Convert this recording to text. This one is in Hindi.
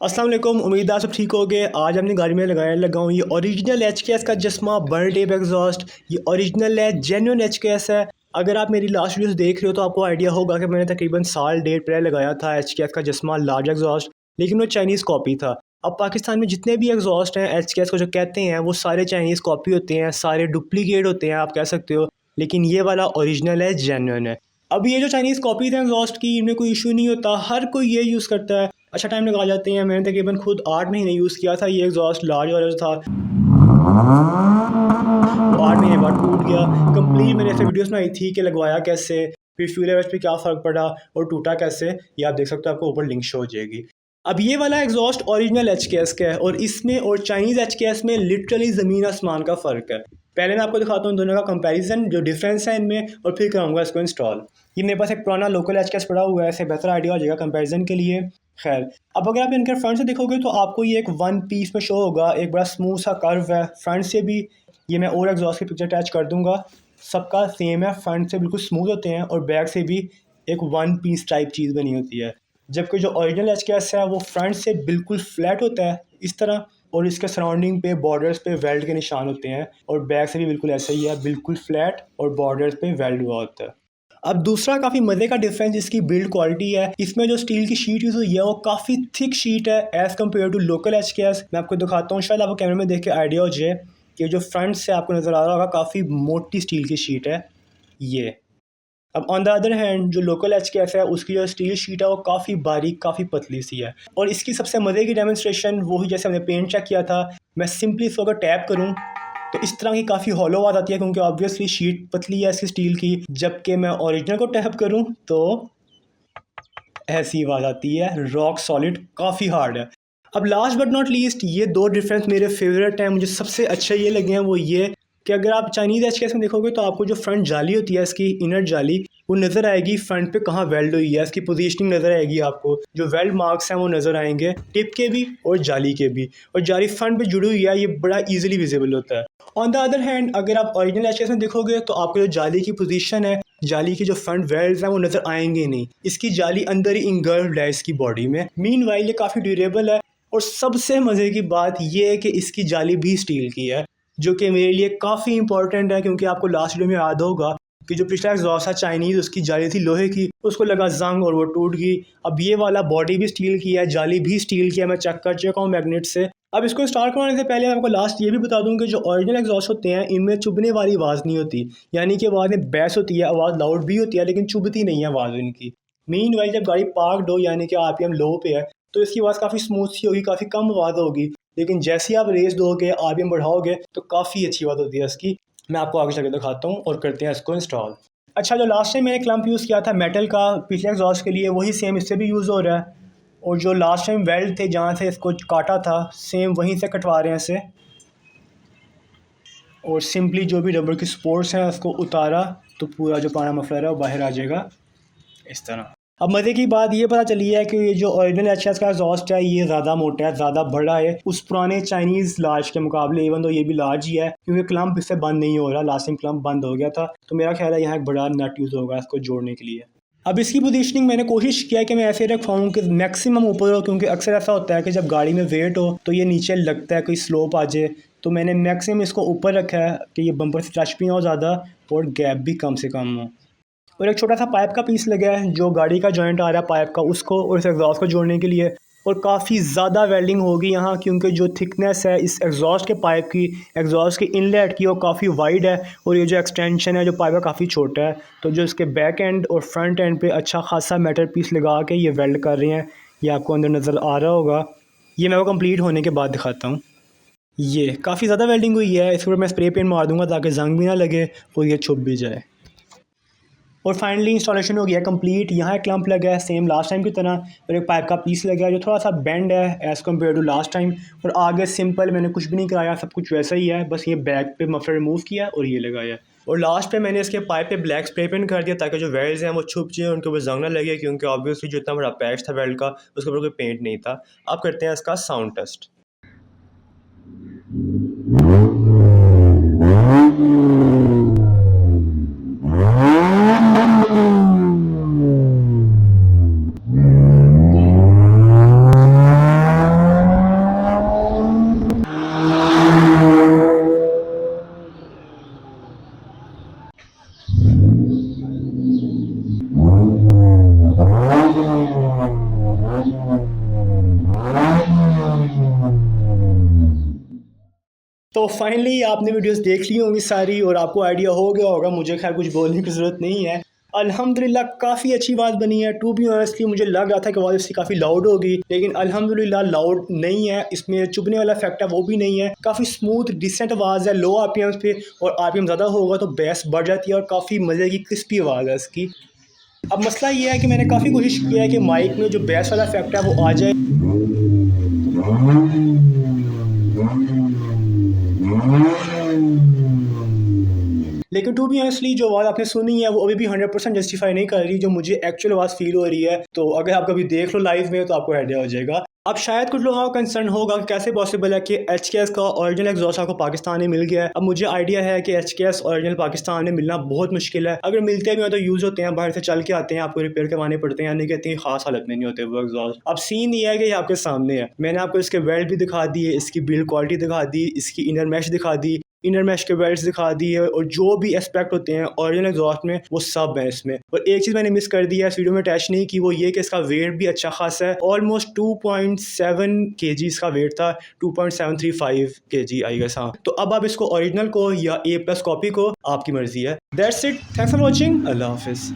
अस्सलाम वालेकुम। उम्मीद है आप सब ठीक हो गए। आज हमने गाड़ी में लगाने लगा हूँ ये ओरिजिनल HKS का चश्मा बर्न टेप एग्जॉस्ट। ये ओरिजिनल है, जेन्युइन HKS है। अगर आप मेरी लास्ट वीडियोस देख रहे हो तो आपको आइडिया होगा कि मैंने तकरीबन साल डेढ़ पहले लगाया था HKS का चश्मा लार्ज एग्जॉस्ट, लेकिन वो चाइनीज़ कॉपी था। अब पाकिस्तान में जितने भी एग्जॉस्ट हैं HKS को जो कहते हैं वो सारे चाइनीज़ कॉपी होते हैं, सारे डुप्लीकेट होते हैं आप कह सकते हो, लेकिन ये वाला ओरिजिनल है, जेन्युइन है। अब ये जो चाइनीज़ कॉपीज़ हैं एग्जॉस्ट की, इनमें कोई इशू नहीं होता, हर कोई ये यूज़ करता है, अच्छा टाइम लगा जाते हैं। मैंने तकरीबन खुद 8 महीने यूज़ किया था ये एग्जॉस्ट लार्ज वाला जो था, वो 8 महीने बाद टूट गया कंप्लीट। मैंने ऐसे वीडियोस बनाई थी कि लगवाया कैसे, फिर फ्यूल एवरेज पे क्या फ़र्क पड़ा और टूटा कैसे, ये आप देख सकते हो, आपको ऊपर लिंक शो हो जाएगी। अब ये वाला एग्जॉस्ट ओरिजिनल HKS का है और इसमें और चाइनीज़ HKS में लिटरली ज़मीन आसमान का फ़र्क है। पहले मैं आपको दिखाता हूँ दोनों का कंपैरिजन, जो डिफरेंस है इनमें, और फिर कराऊंगा इसको इंस्टॉल। ये मेरे पास एक पुराना लोकल HKS पड़ा हुआ है, इससे बेहतर आइडिया हो जाएगा कंपैरिजन के लिए। खैर, अब अगर आप इनके फ्रंट से देखोगे तो आपको ये एक वन पीस में शो होगा, एक बड़ा स्मूथ सा कर्व है फ्रंट से भी। ये मैं और एग्जॉस्ट की पिक्चर अटैच कर दूंगा, सबका सेम है, फ्रंट से बिल्कुल स्मूथ होते हैं और बैक से भी एक वन पीस टाइप चीज़ बनी होती है। जबकि जो ओरिजिनल HKS है वो फ्रंट से बिल्कुल फ्लैट होता है इस तरह, और इसके सराउंडिंग पे बॉर्डर्स पे वेल्ड के निशान होते हैं, और बैक से भी बिल्कुल ऐसा ही है, बिल्कुल फ्लैट और बॉर्डर्स पे वेल्ड हुआ होता है। अब दूसरा काफ़ी मज़े का डिफरेंस इसकी बिल्ड क्वालिटी है। इसमें जो स्टील की शीट यूज़ हुई है वो काफ़ी थिक शीट है as compared to local HKS। मैं आपको दिखाता हूँ, शायद आपको कैमरे में देख के आइडिया हो जाए कि जो फ्रंट से आपको नज़र आ रहा होगा काफ़ी मोटी स्टील की शीट है ये। अब ऑन द अदर हैंड जो लोकल HKS है उसकी जो स्टील शीट है वो काफ़ी बारीक, काफ़ी पतली सी है। और इसकी सबसे मज़े की डेमोन्स्ट्रेशन वही, जैसे हमने पेंट चेक किया था, मैं सिंपली इसको अगर टैप करूँ तो इस तरह की काफ़ी हॉलो आवाज़ आती है, क्योंकि ऑब्वियसली शीट पतली है इसकी स्टील की। जबकि मैं ओरिजिनल को टैप करूँ तो ऐसी आवाज़ आती है, रॉक सॉलिड, काफ़ी हार्ड है। अब लास्ट बट नॉट लीस्ट ये दो डिफरेंस मेरे फेवरेट हैं, मुझे सबसे अच्छे ये लगे हैं, वो ये कि अगर आप चाइनीज़ HKS में देखोगे तो आपको जो फ्रंट जाली होती है इसकी इनर जाली, वो नज़र आएगी फ्रंट पे कहाँ वेल्ड हुई है, इसकी पोजीशनिंग नज़र आएगी आपको, जो वेल्ड मार्क्स हैं वो नज़र आएंगे टिप के भी और जाली के भी, और जाली फ्रंट पे जुड़ी हुई है, ये बड़ा ईजिली विजिबल होता है। ऑन द अदर हैंड अगर आप ओरिजिनल HKS में देखोगे तो आपको जो जाली की पोजीशन है, जाली की जो फ्रंट वेल्ड्स हैं वो नज़र आएंगे नहीं, इसकी जाली अंदर ही इंगल्फ्ड है इसकी बॉडी में। मीनवाइल ये काफ़ी ड्यूरेबल है, और सबसे मज़े की बात ये है कि इसकी जाली भी स्टील की है, जो कि मेरे लिए काफ़ी इंपॉर्टेंट है, क्योंकि आपको लास्ट वीडियो में याद होगा कि जो पिछला एग्जॉस्ट था चाइनीज़, उसकी जाली थी लोहे की, उसको लगा जंग और वो टूट गई। अब ये वाला बॉडी भी स्टील की है, जाली भी स्टील की है, मैं चेक कर चुका हूँ मैग्नेट से। अब इसको स्टार्ट करवाने से पहले मैं आपको लास्ट ये भी बता दूं कि जो ओरिजिनल एग्जॉस्ट होते हैं इनमें चुभने वाली आवाज़ नहीं होती, यानी कि आवाज़ में बैस होती है, आवाज़ लाउड भी होती है लेकिन चुभती नहीं है आवाज़ इनकी। मीनवाइल जब गाड़ी पार्कड हो, यानी कि RPM लो पे है, तो इसकी आवाज़ काफ़ी स्मूथ सी होगी, काफ़ी कम आवाज़ होगी, लेकिन जैसे ही आप रेस दोगे, RPM बढ़ाओगे, तो काफ़ी अच्छी आवाज़ होती है इसकी। मैं आपको आगे चल के दिखाता हूँ और करते हैं इसको इंस्टॉल। अच्छा, जो लास्ट टाइम मैंने क्लम्प यूज़ किया था मेटल का पिछले एग्जॉस्ट के लिए, वही सेम इससे भी यूज़ हो रहा है, और जो लास्ट टाइम वेल्ड थे जहाँ से इसको काटा था, सेम वहीं से कटवा रहे हैं इसे, और सिंपली जो भी रबर की सपोर्ट्स हैं उसको उतारा तो पूरा जो पुराना मफलर है वो बाहर आ जाएगा इस तरह। अब मज़े की बात ये पता चली है कि ये जो ओरिजिनल HKS का एग्जॉस्ट है ये ज़्यादा मोटा है, ज़्यादा बड़ा है उस पुराने चाइनीज़ लार्ज के मुकाबले, इवन तो ये भी लार्ज ही है, क्योंकि क्लम्प इससे बंद नहीं हो रहा, लास्ट टाइम क्लम्प बंद हो गया था, तो मेरा ख्याल है यहाँ एक बड़ा नट यूज़ होगा इसको जोड़ने के लिए। अब इसकी पोजीशनिंग मैंने कोशिश किया है कि मैं ऐसे रखवाऊँ कि मैक्सिमम ऊपर हो, क्योंकि अक्सर ऐसा होता है कि जब गाड़ी में वेट हो तो ये नीचे लगता है, कोई स्लोप आ जाए, तो मैंने मैक्सिमम इसको ऊपर रखा है कि ये बम्पर से टच भी ना हो ज़्यादा और गैप भी कम से कम हो। और एक छोटा सा पाइप का पीस लगा है, जो गाड़ी का जॉइंट आ रहा है पाइप का, उसको और इस एग्जॉस्ट को जोड़ने के लिए, और काफ़ी ज़्यादा वेल्डिंग होगी यहाँ, क्योंकि जो थिकनेस है इस एग्जॉस्ट के पाइप की, एग्जॉस्ट के इनलेट की, वो काफ़ी वाइड है, और ये जो एक्सटेंशन है जो पाइप का काफ़ी छोटा है, तो जो इसके बैक एंड और फ्रंट एंड पे अच्छा खासा मेटल पीस लगा के ये वेल्ड कर रहे हैं, ये आपको अंदर नज़र आ रहा होगा। ये मैं वो कंप्लीट होने के बाद दिखाता हूँ। ये काफ़ी ज़्यादा वेल्डिंग हुई है, इसके ऊपर मैं स्प्रे पेंट मार दूँगा ताकि जंग भी ना लगे और ये छुप भी जाए। और फाइनली इंस्टॉलेशन हो गया कंप्लीट। यहाँ एक क्लम्प लगा है सेम लास्ट टाइम की तरह, और एक पाइप का पीस लगा है जो थोड़ा सा बेंड है as compared to last time, और आगे सिंपल मैंने कुछ भी नहीं कराया, सब कुछ वैसा ही है, बस ये बैक पे मफलर रिमूव किया और ये लगाया। और लास्ट पे मैंने इसके पाइप पे ब्लैक स्प्रे पेंट कर दिया ताकि जो वेल्ड्स हैं वो छुप जाए, उनके ऊपर जंग ना लगे, क्योंकि ऑब्वियसली जो इतना बड़ा पैच था वेल्ड का उसके ऊपर कोई पेंट नहीं था। अब करते हैं इसका साउंड टेस्ट। तो फाइनली आपने वीडियोस देख ली होंगी सारी और आपको आइडिया हो गया होगा, मुझे खैर कुछ बोलने की ज़रूरत नहीं है। अल्हम्दुलिल्लाह काफ़ी अच्छी बात बनी है। टू बी ऑनेस्टली मुझे लग रहा था कि आवाज़ इसकी काफ़ी लाउड होगी, लेकिन अल्हम्दुलिल्लाह लाउड नहीं है, इसमें चुभने वाला फैक्ट है वो भी नहीं है। काफ़ी स्मूथ डिसेंट आवाज़ है लो आरपीएम्स पे, और आरपीएम ज़्यादा होगा तो बेस बढ़ जाती है और काफ़ी मज़े की क्रिस्पी आवाज़ है इसकी। अब मसला ये है कि मैंने काफ़ी कोशिश किया है कि माइक में जो बेस वाला फैक्ट है वो आ जाए, लेकिन टू बी ऑनेस्टली जो आवाज़ आपने सुनी है वो अभी भी 100% जस्टिफाई नहीं कर रही जो मुझे एक्चुअल आवाज़ फील हो रही है। तो अगर आप कभी देख लो लाइव में तो आपको आइडिया हो जाएगा। अब शायद कुछ लोगों का कंसर्न होगा कि कैसे पॉसिबल है कि HKS का ओरिजिनल एग्जॉस्ट आपको पाकिस्तान में मिल गया है। अब मुझे आइडिया है कि HKS ओरिजिनल पाकिस्तान में मिलना बहुत मुश्किल है। अगर मिलते भी हैं तो यूज़ होते हैं, बाहर से चल के आते हैं, आपको रिपेयर करवाने पड़ते हैं, यानी कि इतनी खास हालत में नहीं होते वो एग्जॉस्ट। अब सीन ये है कि ये आपके सामने है, मैंने आपको इसके वेल्ड भी दिखा दी है, इसकी बिल्ड क्वालिटी दिखा दी, इसकी इनर मैश दिखा दी, इनर मैश के वेल्ड्स दिखा दिए, और जो भी एस्पेक्ट होते हैं ओरिजिनल एग्जॉस्ट में वो सब है इसमें। और एक चीज़ मैंने मिस कर दी है, इस वीडियो में अटैच नहीं की, वो ये कि इसका वेट भी अच्छा खासा है। ऑलमोस्ट 2.7 kg इसका वेट था, 2.735 kg आई गेस। हाँ, तो अब आप इसको ओरिजिनल को या A+ कॉपी को, आपकी मर्जी है। That's it, thanks for watching, अल्लाह हाफिज़।